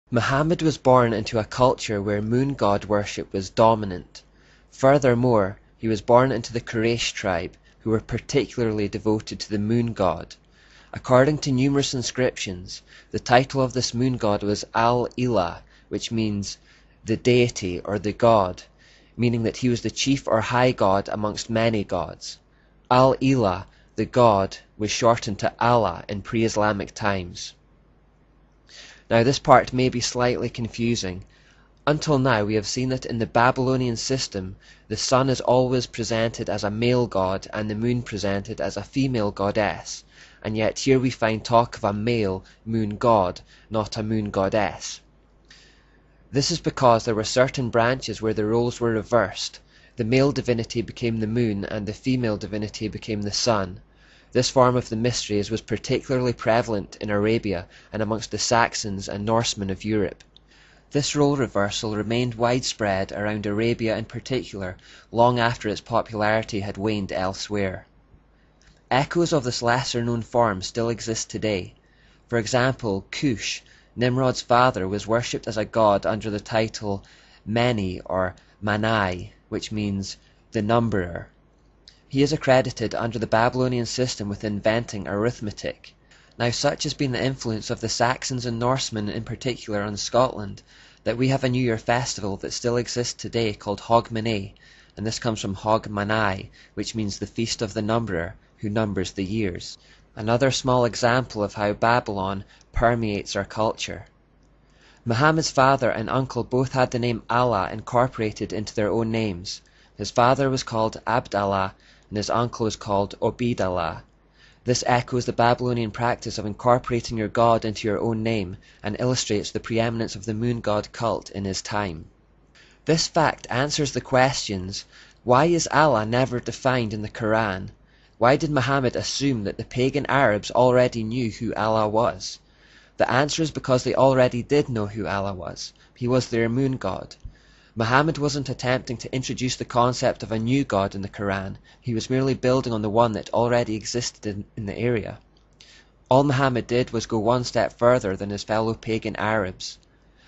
Muhammad was born into a culture where moon god worship was dominant. Furthermore, he was born into the Quraysh tribe, who were particularly devoted to the moon god. According to numerous inscriptions, the title of this moon god was Al-Ilah, which means the deity or the god, meaning that he was the chief or high god amongst many gods. Al-Ilah, the god, was shortened to Allah in pre-Islamic times. Now this part may be slightly confusing. Until now we have seen that in the Babylonian system, the sun is always presented as a male god and the moon presented as a female goddess, and yet here we find talk of a male moon god, not a moon goddess. This is because there were certain branches where the roles were reversed. The male divinity became the moon and the female divinity became the sun. This form of the mysteries was particularly prevalent in Arabia and amongst the Saxons and Norsemen of Europe. This role reversal remained widespread around Arabia in particular, long after its popularity had waned elsewhere. Echoes of this lesser-known form still exist today. For example, Cush, Nimrod's father, was worshipped as a god under the title Meni or Manai, which means the numberer. He is accredited under the Babylonian system with inventing arithmetic. Now such has been the influence of the Saxons and Norsemen in particular on Scotland, that we have a New Year festival that still exists today called Hogmanay, and this comes from Hogmanay, which means the feast of the numberer, who numbers the years. Another small example of how Babylon permeates our culture. Muhammad's father and uncle both had the name Allah incorporated into their own names. His father was called Abdallah and his uncle was called Obidallah. This echoes the Babylonian practice of incorporating your god into your own name and illustrates the preeminence of the moon god cult in his time. This fact answers the questions: why is Allah never defined in the Quran? Why did Muhammad assume that the pagan Arabs already knew who Allah was? The answer is because they already did know who Allah was. He was their moon god. Muhammad wasn't attempting to introduce the concept of a new god in the Quran, he was merely building on the one that already existed in the area. All Muhammad did was go one step further than his fellow pagan Arabs.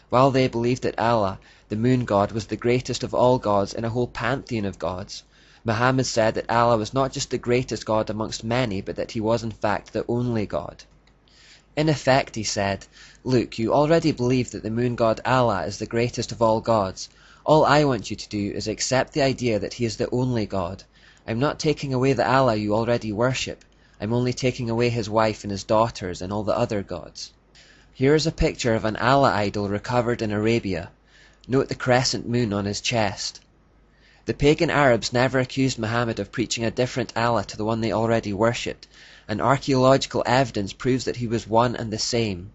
While they believed that Allah, the moon god, was the greatest of all gods in a whole pantheon of gods, Muhammad said that Allah was not just the greatest god amongst many, but that he was in fact the only god. In effect, he said, "Look, you already believe that the moon god Allah is the greatest of all gods. All I want you to do is accept the idea that he is the only God. I'm not taking away the Allah you already worship. I'm only taking away his wife and his daughters and all the other gods." Here is a picture of an Allah idol recovered in Arabia. Note the crescent moon on his chest. The pagan Arabs never accused Muhammad of preaching a different Allah to the one they already worshipped, and archaeological evidence proves that he was one and the same.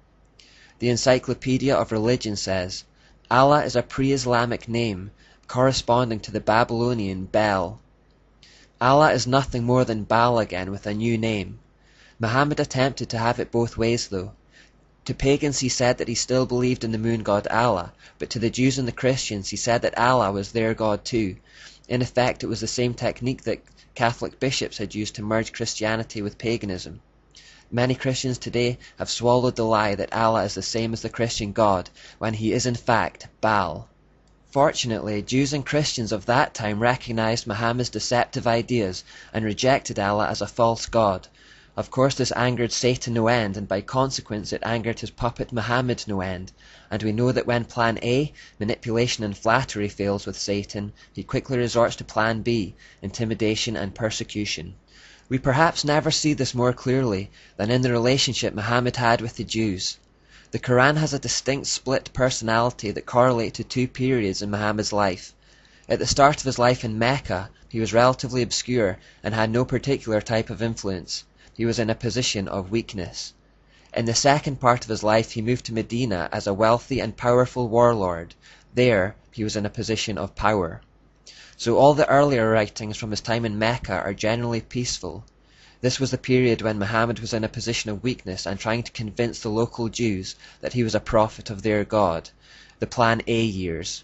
The Encyclopedia of Religion says, Allah is a pre-Islamic name, corresponding to the Babylonian Bel. Allah is nothing more than Baal again with a new name. Muhammad attempted to have it both ways though. To pagans he said that he still believed in the moon god Allah, but to the Jews and the Christians he said that Allah was their god too. In effect, it was the same technique that Catholic bishops had used to merge Christianity with paganism. Many Christians today have swallowed the lie that Allah is the same as the Christian God, when he is in fact Baal. Fortunately, Jews and Christians of that time recognized Muhammad's deceptive ideas and rejected Allah as a false god. Of course this angered Satan no end, and by consequence it angered his puppet Muhammad no end, and we know that when plan A, manipulation and flattery, fails with Satan, he quickly resorts to plan B, intimidation and persecution. We perhaps never see this more clearly than in the relationship Muhammad had with the Jews. The Quran has a distinct split personality that correlate to two periods in Muhammad's life. At the start of his life in Mecca, he was relatively obscure and had no particular type of influence. He was in a position of weakness. In the second part of his life he moved to Medina as a wealthy and powerful warlord. There he was in a position of power. So all the earlier writings from his time in Mecca are generally peaceful. This was the period when Muhammad was in a position of weakness and trying to convince the local Jews that he was a prophet of their God, the Plan A years.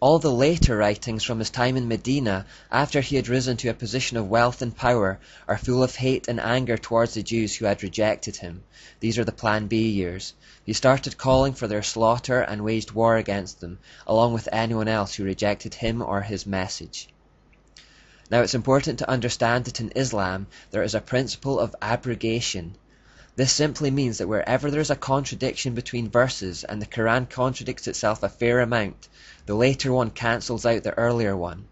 All the later writings from his time in Medina, after he had risen to a position of wealth and power, are full of hate and anger towards the Jews who had rejected him. These are the Plan B years. He started calling for their slaughter and waged war against them, along with anyone else who rejected him or his message. Now it's important to understand that in Islam there is a principle of abrogation. This simply means that wherever there is a contradiction between verses and the Quran contradicts itself a fair amount, the later one cancels out the earlier one.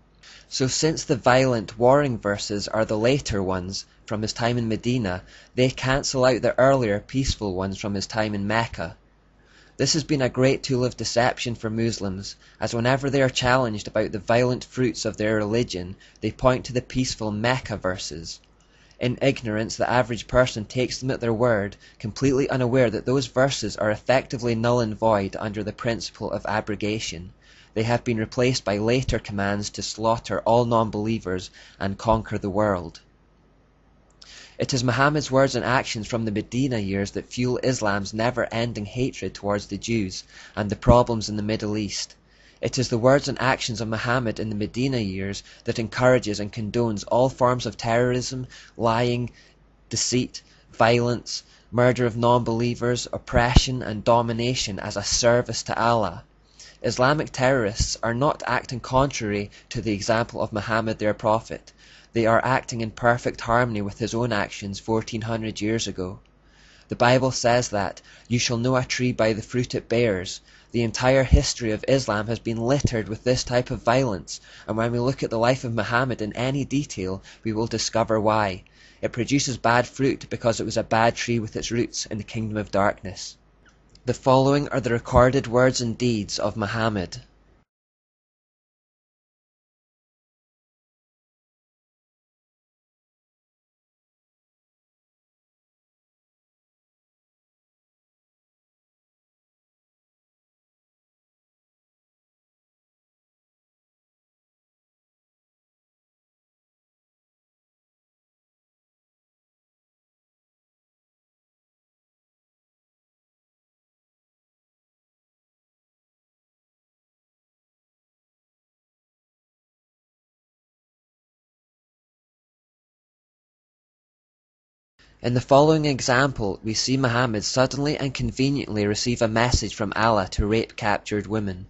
So since the violent, warring verses are the later ones from his time in Medina, they cancel out the earlier, peaceful ones from his time in Mecca. This has been a great tool of deception for Muslims, as whenever they are challenged about the violent fruits of their religion, they point to the peaceful Mecca verses. In ignorance, the average person takes them at their word, completely unaware that those verses are effectively null and void under the principle of abrogation. They have been replaced by later commands to slaughter all non-believers and conquer the world. It is Muhammad's words and actions from the Medina years that fuel Islam's never-ending hatred towards the Jews and the problems in the Middle East. It is the words and actions of Muhammad in the Medina years that encourages and condones all forms of terrorism, lying, deceit, violence, murder of non-believers, oppression and domination as a service to Allah. Islamic terrorists are not acting contrary to the example of Muhammad their prophet. They are acting in perfect harmony with his own actions 1400 years ago. The Bible says that, "You shall know a tree by the fruit it bears." The entire history of Islam has been littered with this type of violence, and when we look at the life of Muhammad in any detail, we will discover why. It produces bad fruit because it was a bad tree with its roots in the kingdom of darkness. The following are the recorded words and deeds of Muhammad. In the following example, we see Muhammad suddenly and conveniently receive a message from Allah to rape captured women.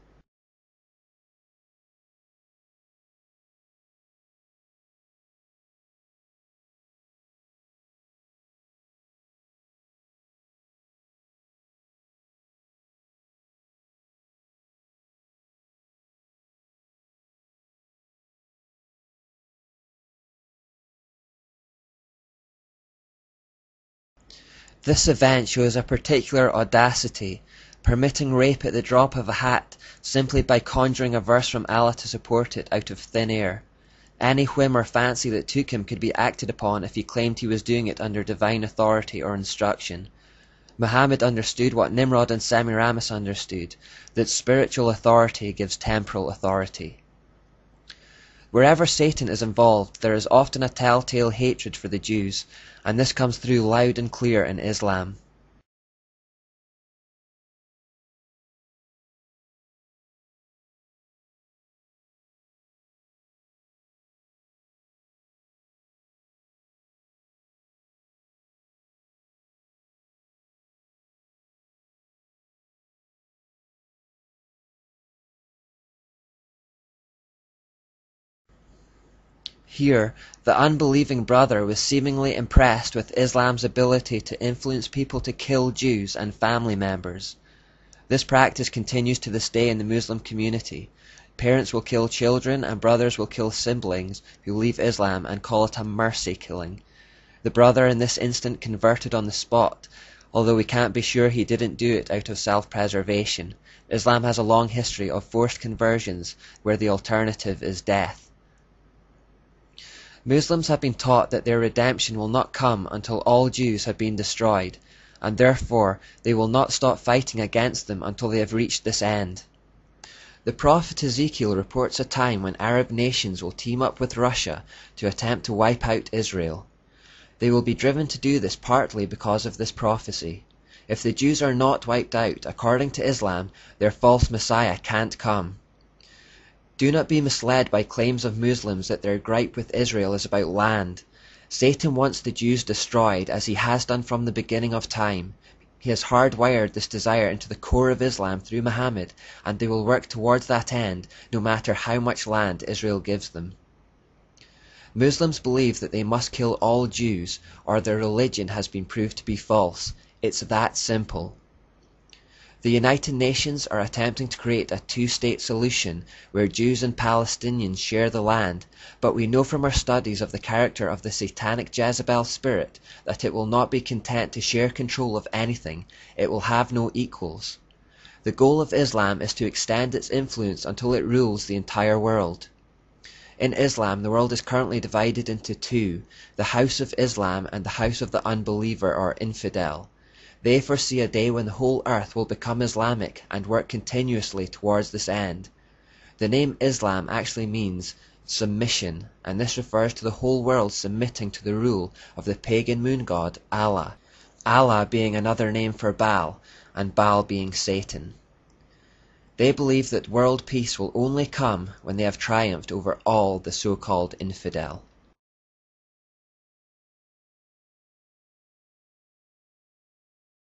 This event shows a particular audacity, permitting rape at the drop of a hat simply by conjuring a verse from Allah to support it out of thin air. Any whim or fancy that took him could be acted upon if he claimed he was doing it under divine authority or instruction. Muhammad understood what Nimrod and Semiramis understood, that spiritual authority gives temporal authority. Wherever Satan is involved, there is often a telltale hatred for the Jews, and this comes through loud and clear in Islam. Here, the unbelieving brother was seemingly impressed with Islam's ability to influence people to kill Jews and family members. This practice continues to this day in the Muslim community. Parents will kill children and brothers will kill siblings who leave Islam and call it a mercy killing. The brother in this instant converted on the spot, although we can't be sure he didn't do it out of self-preservation. Islam has a long history of forced conversions where the alternative is death. Muslims have been taught that their redemption will not come until all Jews have been destroyed, and therefore they will not stop fighting against them until they have reached this end. The prophet Ezekiel reports a time when Arab nations will team up with Russia to attempt to wipe out Israel. They will be driven to do this partly because of this prophecy. If the Jews are not wiped out, according to Islam, their false Messiah can't come. Do not be misled by claims of Muslims that their gripe with Israel is about land. Satan wants the Jews destroyed, as he has done from the beginning of time. He has hardwired this desire into the core of Islam through Muhammad, and they will work towards that end no matter how much land Israel gives them. Muslims believe that they must kill all Jews, or their religion has been proved to be false. It's that simple. The United Nations are attempting to create a two-state solution where Jews and Palestinians share the land, but we know from our studies of the character of the satanic Jezebel spirit that it will not be content to share control of anything. It will have no equals. The goal of Islam is to extend its influence until it rules the entire world. In Islam, the world is currently divided into two, the House of Islam and the House of the Unbeliever or Infidel. They foresee a day when the whole earth will become Islamic and work continuously towards this end. The name Islam actually means submission, and this refers to the whole world submitting to the rule of the pagan moon god Allah, Allah being another name for Baal, and Baal being Satan. They believe that world peace will only come when they have triumphed over all the so-called infidel.